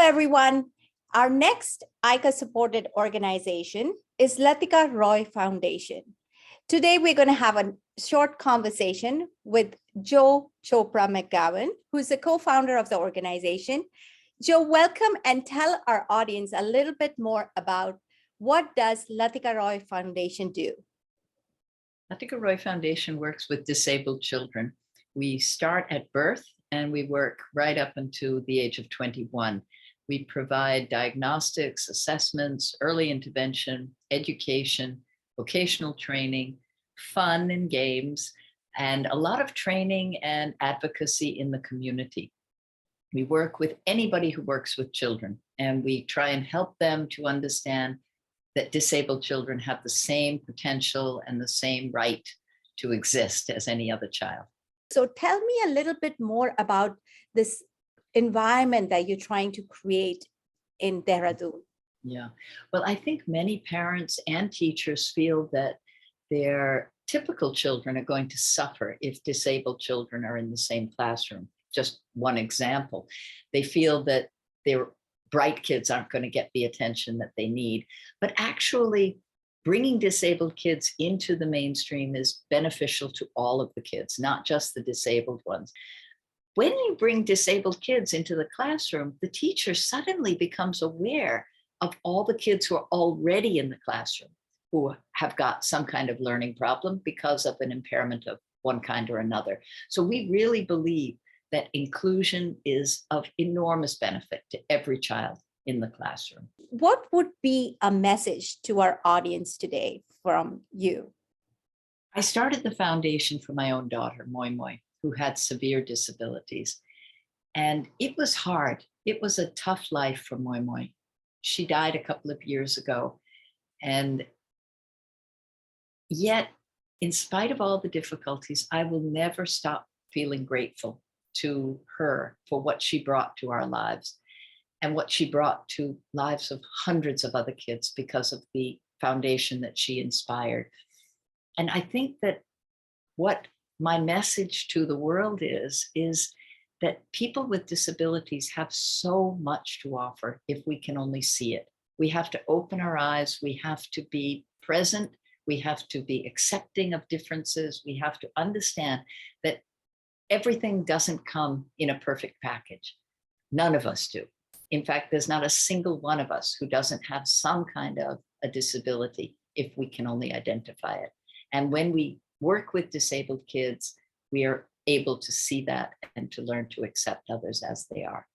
everyone. Our next ICA-supported organization is Latika Roy Foundation. Today, we're going to have a short conversation with Joe Chopra McGowan, who's the co-founder of the organization. Joe, welcome, and tell our audience a little bit more about what does Latika Roy Foundation do? Latika Roy Foundation works with disabled children. We start at birth and we work right up until the age of 21. We provide diagnostics, assessments, early intervention, education, vocational training, fun and games, and a lot of training and advocacy in the community. We work with anybody who works with children, and we try and help them to understand that disabled children have the same potential and the same right to exist as any other child. So tell me a little bit more about this environment that you're trying to create in Dehradun. Yeah, well, I think many parents and teachers feel that their typical children are going to suffer if disabled children are in the same classroom. Just one example, they feel that their bright kids aren't going to get the attention that they need, but actually bringing disabled kids into the mainstream is beneficial to all of the kids, not just the disabled ones. When you bring disabled kids into the classroom, the teacher suddenly becomes aware of all the kids who are already in the classroom, who have got some kind of learning problem because of an impairment of one kind or another. So we really believe that inclusion is of enormous benefit to every child in the classroom. What would be a message to our audience today from you? I started the foundation for my own daughter, Moi Moi, who had severe disabilities. And it was hard. It was a tough life for Moi Moi. She died a couple of years ago. And yet, in spite of all the difficulties, I will never stop feeling grateful to her for what she brought to our lives and what she brought to lives of hundreds of other kids because of the foundation that she inspired. And I think that what my message to the world is that people with disabilities have so much to offer if we can only see it. We have to open our eyes. We have to be present. We have to be accepting of differences. We have to understand that everything doesn't come in a perfect package. None of us do. In fact, there's not a single one of us who doesn't have some kind of a disability if we can only identify it. And when we work with disabled kids, we are able to see that and to learn to accept others as they are.